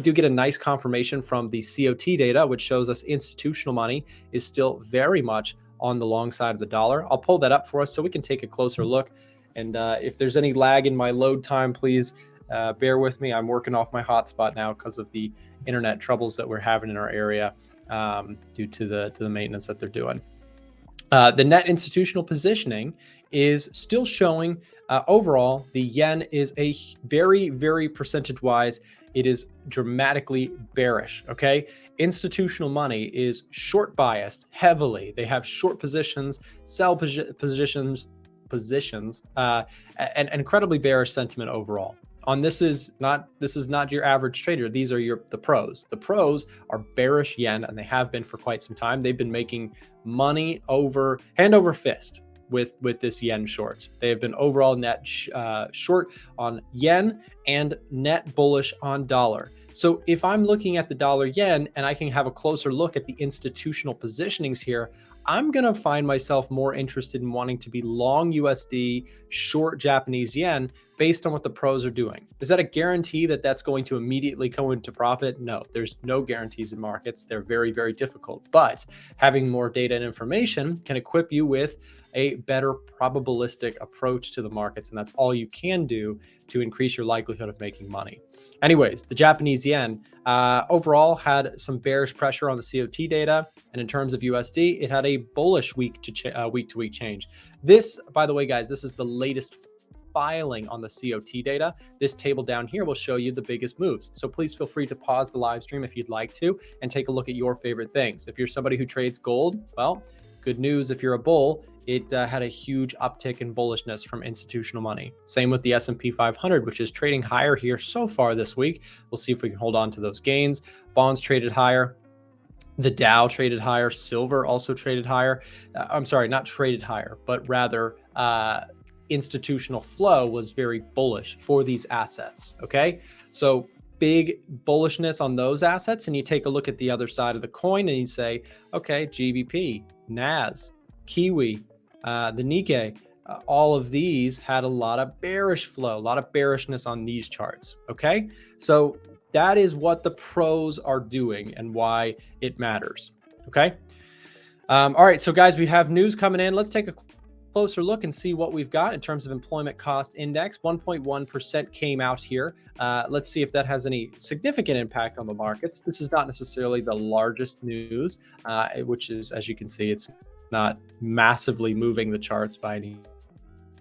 We do get a nice confirmation from the COT data, which shows us institutional money is still very much on the long side of the dollar. I'll pull that up for us so we can take a closer look. And if there's any lag in my load time, please bear with me. I'm working off my hotspot now because of the internet troubles that we're having in our area due to the maintenance that they're doing. The net institutional positioning is still showing overall, the yen is a very percentage-wise, it is dramatically bearish, okay? Institutional money is short biased heavily. They have short positions, sell positions, and incredibly bearish sentiment overall. This is not your average trader. These are the pros. The pros are bearish yen, and they have been for quite some time. They've been making money hand over fist with this yen short. They have been overall net short on yen and net bullish on dollar. So if I'm looking at the dollar yen and I can have a closer look at the institutional positionings here, I'm going to find myself more interested in wanting to be long USD, short Japanese yen based on what the pros are doing. Is that a guarantee that that's going to immediately go into profit? No, there's no guarantees in markets. They're very difficult. But having more data and information can equip you with a better probabilistic approach to the markets. And that's all you can do to increase your likelihood of making money. Anyways, the Japanese yen overall had some bearish pressure on the COT data. And in terms of USD, it had a bullish week to week change. This, by the way, guys, this is the latest filing on the COT data. This table down here will show you the biggest moves. So please feel free to pause the live stream if you'd like to and take a look at your favorite things. If you're somebody who trades gold, well, good news. If you're a bull, it had a huge uptick in bullishness from institutional money. Same with the S&P 500, which is trading higher here so far this week. We'll see if we can hold on to those gains. Bonds traded higher. The Dow traded higher. Silver also traded higher. I'm sorry, not traded higher, but rather institutional flow was very bullish for these assets. Okay, so big bullishness on those assets, and you take a look at the other side of the coin and you say, okay, GBP, NAS, Kiwi, the Nikkei, all of these had a lot of bearish flow, a lot of bearishness on these charts. Okay, so that is what the pros are doing and why it matters. Okay, all right, so guys, we have news coming in. Let's take a closer look and see what we've got in terms of employment cost index. 1.1% came out here. Let's see if that has any significant impact on the markets. This is not necessarily the largest news, which is, as you can see, it's not massively moving the charts by any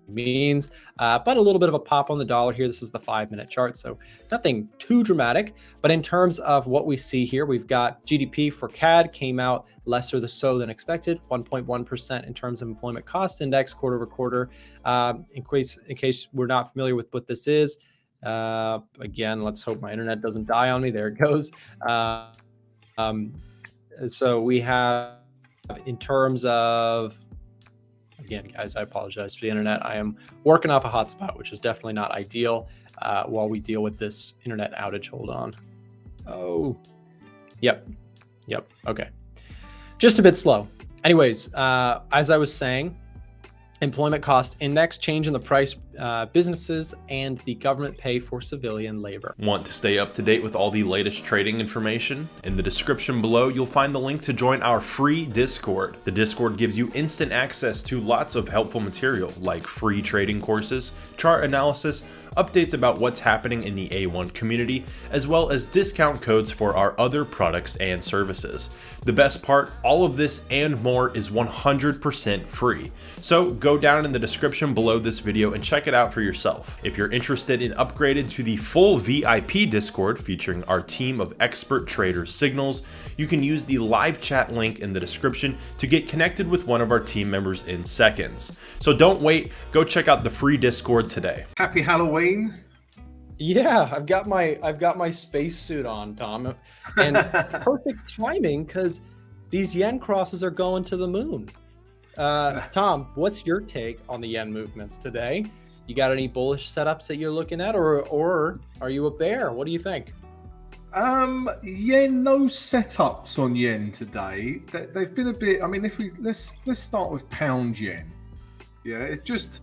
means, but a little bit of a pop on the dollar here. This is the 5-minute chart, so nothing too dramatic. But in terms of what we see here, we've got GDP for CAD came out lesser so than expected, 1.1% in terms of employment cost index quarter over quarter. In case we're not familiar with what this is, again, let's hope my internet doesn't die on me. There it goes. So we have, in terms of, again, guys, I apologize for the internet. I am working off a hotspot, which is definitely not ideal while we deal with this internet outage. Hold on. Oh, yep. Okay. Just a bit slow. Anyways, as I was saying, employment cost index, change in the price businesses and the government pay for civilian labor. Want to stay up to date with all the latest trading information? In the description below, you'll find the link to join our free Discord. The Discord gives you instant access to lots of helpful material like free trading courses, chart analysis, updates about what's happening in the A1 community, as well as discount codes for our other products and services. The best part, all of this and more is 100% free. So go down in the description below this video and check it out for yourself. If you're interested in upgrading to the full VIP Discord featuring our team of expert trader signals, you can use the live chat link in the description to get connected with one of our team members in seconds. So don't wait, go check out the free Discord today. Happy Halloween. Yeah, I've got my spacesuit on, Tom, and perfect timing because these yen crosses are going to the moon. Tom, what's your take on the yen movements today? You got any bullish setups that you're looking at, or are you a bear? What do you think? Yen, no setups on yen today. They've been a bit. I mean, let's start with pound yen. Yeah, it's just.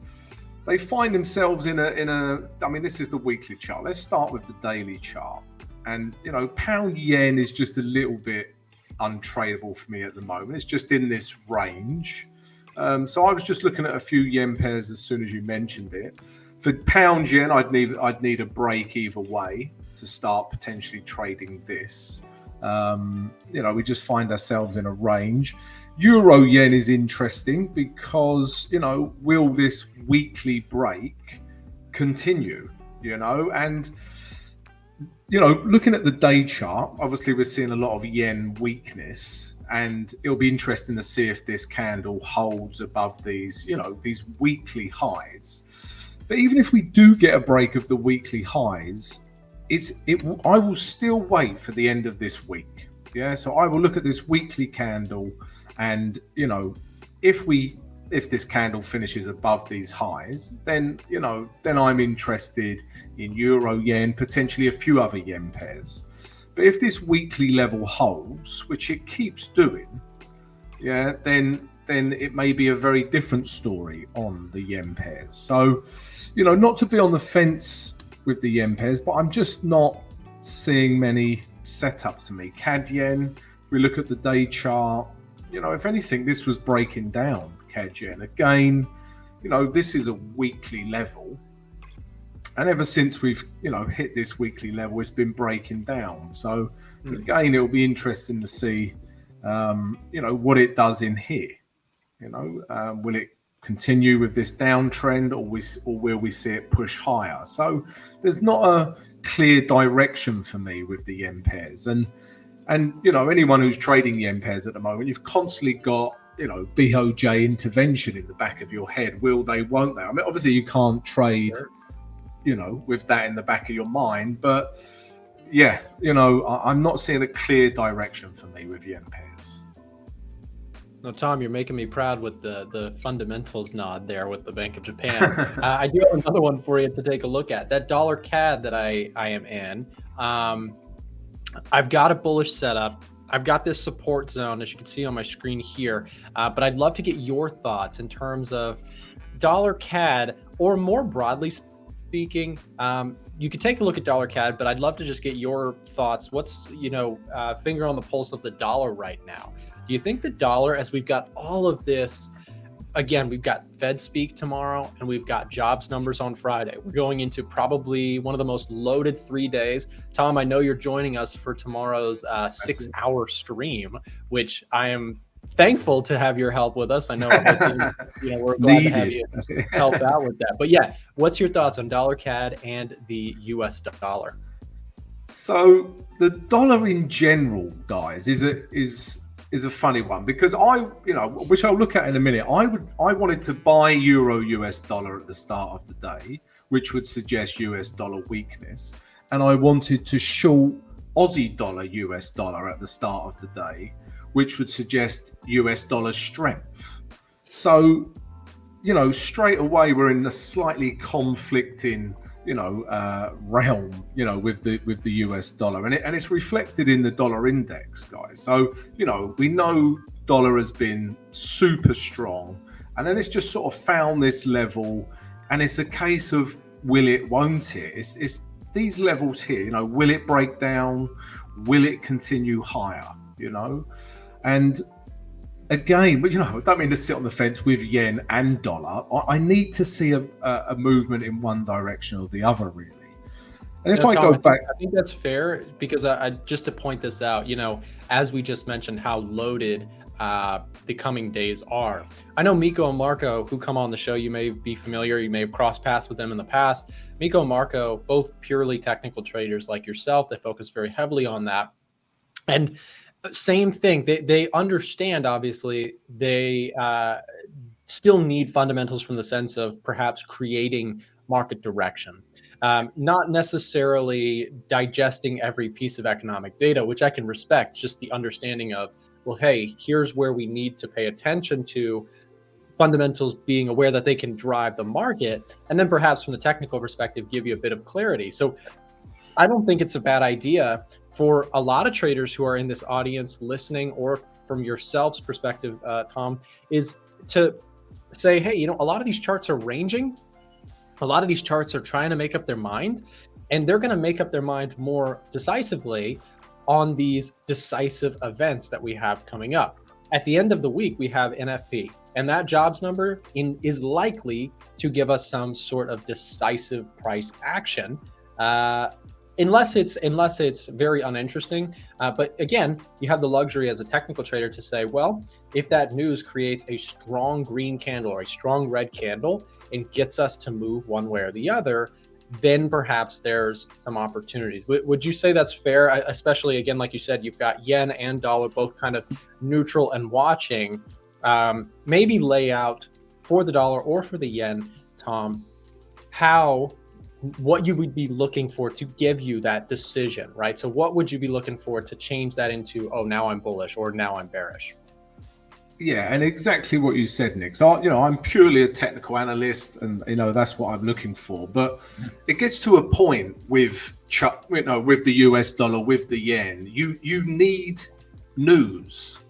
They find themselves in a. I mean, this is the weekly chart. Let's start with the daily chart, And, you know, pound yen is just a little bit untradeable for me at the moment. It's just in this range. So I was just looking at a few yen pairs as soon as you mentioned it. For pound yen, I'd need a break either way to start potentially trading this. You know, we just find ourselves in a range. Euro yen is interesting because, you know, will this weekly break continue? You know, and, you know, looking at the day chart, obviously we're seeing a lot of yen weakness, and it'll be interesting to see if this candle holds above these, you know, these weekly highs. But even if we do get a break of the weekly highs, I will still wait for the end of this week. Yeah, so I will look at this weekly candle, and, you know, if this candle finishes above these highs, then, you know, then I'm interested in euro yen, potentially a few other yen pairs. But if this weekly level holds, which it keeps doing, yeah, then it may be a very different story on the yen pairs. So, you know, not to be on the fence with the yen pairs, but I'm just not seeing many setups for me. CAD yen, if we look at the day chart, you know, if anything, this was breaking down. CAD yen again, you know, this is a weekly level, and ever since we've, you know, hit this weekly level, it's been breaking down. So again, it'll be interesting to see, you know, what it does in here. You know, will it continue with this downtrend, or will we see it push higher? So there's not a clear direction for me with the yen pairs, and you know, anyone who's trading yen pairs at the moment, you've constantly got, you know, BOJ intervention in the back of your head. Will they, won't they? I mean, obviously you can't trade, you know, with that in the back of your mind, but yeah, you know, I'm not seeing a clear direction for me with yen pairs. No, Tom, you're making me proud with the fundamentals nod there with the Bank of Japan. I do have another one for you to take a look at. That dollar CAD that I am in, I've got a bullish setup. I've got this support zone, as you can see on my screen here, but I'd love to get your thoughts in terms of dollar CAD, or more broadly speaking, you could take a look at dollar CAD, but I'd love to just get your thoughts. What's, you know, finger on the pulse of the dollar right now? Do you think the dollar, as we've got all of this, again, we've got Fed speak tomorrow, and we've got jobs numbers on Friday. We're going into probably one of the most loaded 3 days. Tom, I know you're joining us for tomorrow's 6-hour stream, which I am thankful to have your help with us. I know, you know, we're glad to have you help out with that. But yeah, what's your thoughts on dollar CAD and the US dollar? So the dollar in general, guys, is a funny one, because you know, which I'll look at in a minute. I wanted to buy euro US dollar at the start of the day, which would suggest US dollar weakness, and I wanted to short Aussie dollar US dollar at the start of the day, which would suggest US dollar strength. So, you know, straight away we're in a slightly conflicting, you know, realm, you know, with the US dollar, and it's reflected in the dollar index, guys. So, you know, we know dollar has been super strong, and then it's just sort of found this level, and it's a case of will it, won't it? It's these levels here, you know, will it break down? Will it continue higher? You know, and again, but you know, I don't mean to sit on the fence with yen and dollar. I need to see a movement in one direction or the other, really. And if Tom, I think that's fair, because I just to point this out, you know, as we just mentioned, how loaded the coming days are. I know Miko and Marco, who come on the show, you may be familiar, you may have crossed paths with them in the past. Miko and Marco, both purely technical traders like yourself. They focus very heavily on that. And same thing, they understand, obviously, they still need fundamentals from the sense of perhaps creating market direction, not necessarily digesting every piece of economic data, which I can respect, just the understanding of, well, hey, here's where we need to pay attention to, fundamentals, being aware that they can drive the market, and then perhaps from the technical perspective, give you a bit of clarity. So I don't think it's a bad idea for a lot of traders who are in this audience listening, or from yourself's perspective, Tom, is to say, hey, you know, a lot of these charts are ranging. A lot of these charts are trying to make up their mind. and they're going to make up their mind more decisively on these decisive events that we have coming up. At the end of the week, we have NFP, and that jobs number is likely to give us some sort of decisive price action, unless it's very uninteresting. But again, you have the luxury as a technical trader to say, well, if that news creates a strong green candle or a strong red candle and gets us to move one way or the other, then perhaps there's some opportunities. Would you say that's fair? Especially, again, like you said, you've got yen and dollar both kind of neutral and watching. Maybe lay out for the dollar or for the yen, Tom, what you would be looking for to give you that decision, right? So what would you be looking for to change that into, oh, now I'm bullish or now I'm bearish? Yeah, and exactly what you said, Nick. So, I'm purely a technical analyst, and that's what I'm looking for. But it gets to a point with with the US dollar, with the yen, you need news,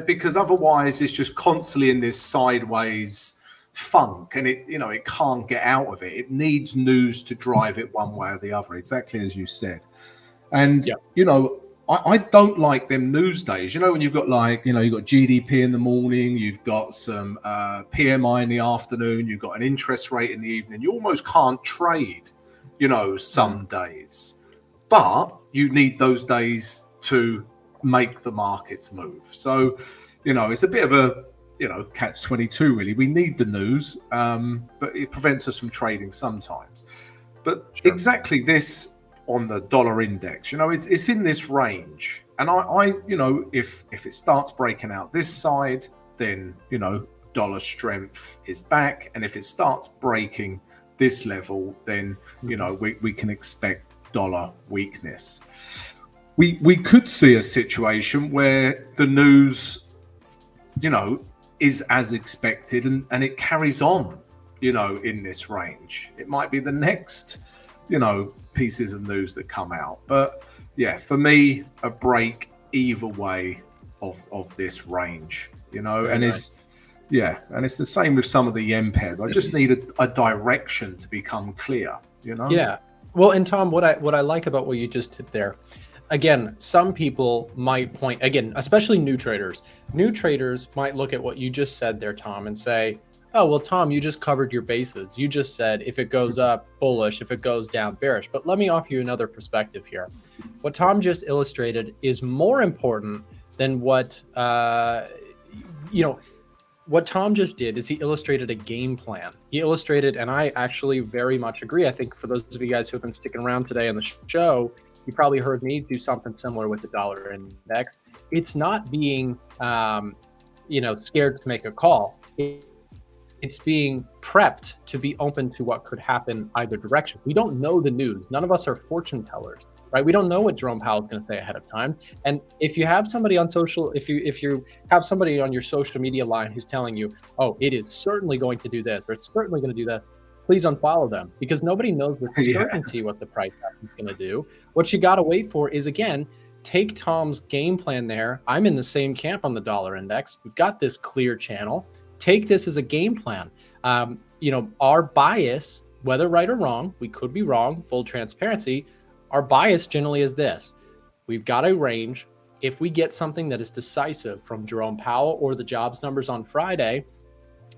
because otherwise it's just constantly in this sideways funk, and it can't get out of it. It needs news to drive it one way or the other, exactly as you said. And I don't like them news days. When you've got you've got GDP in the morning, you've got some PMI in the afternoon, you've got an interest rate in the evening. You almost can't trade, some days. But you need those days to make the markets move. So, it's a bit of a, catch-22 really. We need the news, but it prevents us from trading sometimes. But exactly this on the dollar index, it's in this range, and I if it starts breaking out this side, then dollar strength is back, and if it starts breaking this level, then we can expect dollar weakness. We could see a situation where the news is as expected, and it carries on in this range. It might be the next pieces of news that come out. But for me, a break either way of this range, and it's the same with some of the yen pairs. I just need a direction to become clear, Yeah. Well, and Tom, what I like about what you just did there, again, some people might point, again, especially new traders might look at what you just said there, Tom, and say, oh, well, Tom, you just covered your bases. You just said if it goes up, bullish, if it goes down, bearish. But let me offer you another perspective here. What Tom just illustrated is more important than what Tom just did is he illustrated a game plan. He illustrated, and I actually very much agree. I think for those of you guys who have been sticking around today on the show, you probably heard me do something similar with the dollar index. It's not being, scared to make a call. It's being prepped to be open to what could happen either direction. We don't know the news. None of us are fortune tellers, right? We don't know what Jerome Powell is going to say ahead of time. And if you have somebody on if you have somebody on your social media line who's telling you, oh, it is certainly going to do this, or it's certainly going to do this, please unfollow them, because nobody knows with certainty what the price action is going to do. What you got to wait for is, again, take Tom's game plan there. I'm in the same camp on the dollar index. We've got this clear channel. Take this as a game plan. Our bias, whether right or wrong, we could be wrong, full transparency. Our bias generally is this. We've got a range. If we get something that is decisive from Jerome Powell or the jobs numbers on Friday,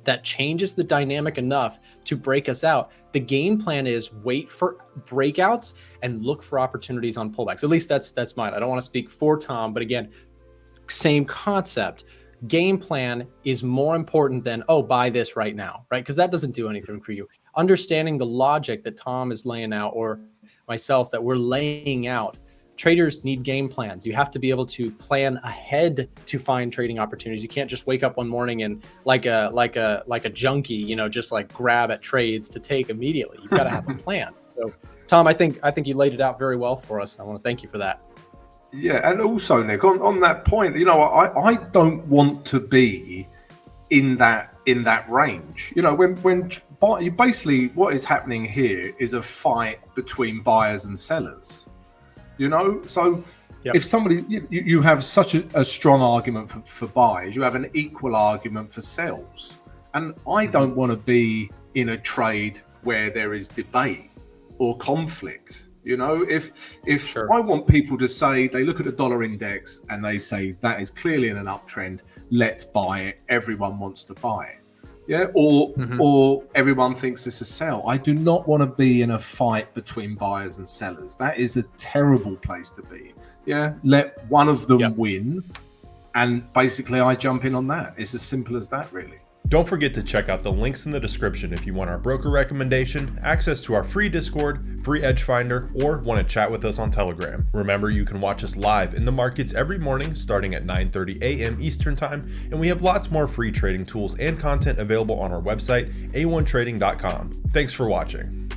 that changes the dynamic enough to break us out, the game plan is wait for breakouts and look for opportunities on pullbacks. At least that's mine. I don't want to speak for Tom, but again, same concept. Game plan is more important than, oh, buy this right now, right? Because that doesn't do anything for you. Understanding the logic that Tom is laying out, or myself that we're laying out, traders need game plans. You have to be able to plan ahead to find trading opportunities. You can't just wake up one morning and like a junkie, just like grab at trades to take immediately. You've got to have a plan. So, Tom, I think you laid it out very well for us. I want to thank you for that. Yeah, and also, Nick, on that point, I don't want to be in that range. When basically what is happening here is a fight between buyers and sellers. So if somebody you have such a strong argument for buyers, you have an equal argument for sells, and I don't want to be in a trade where there is debate or conflict. You know, if Sure. I want people to say, they look at the dollar index and they say that is clearly in an uptrend, let's buy it. Everyone wants to buy it. Yeah, or everyone thinks it's a sell. I do not want to be in a fight between buyers and sellers. That is a terrible place to be. Yeah, let one of them win, and basically I jump in on that. It's as simple as that, really. Don't forget to check out the links in the description if you want our broker recommendation, access to our free Discord, free Edge Finder, or want to chat with us on Telegram. Remember, you can watch us live in the markets every morning starting at 9:30 a.m. Eastern Time, and we have lots more free trading tools and content available on our website, a1trading.com. Thanks for watching.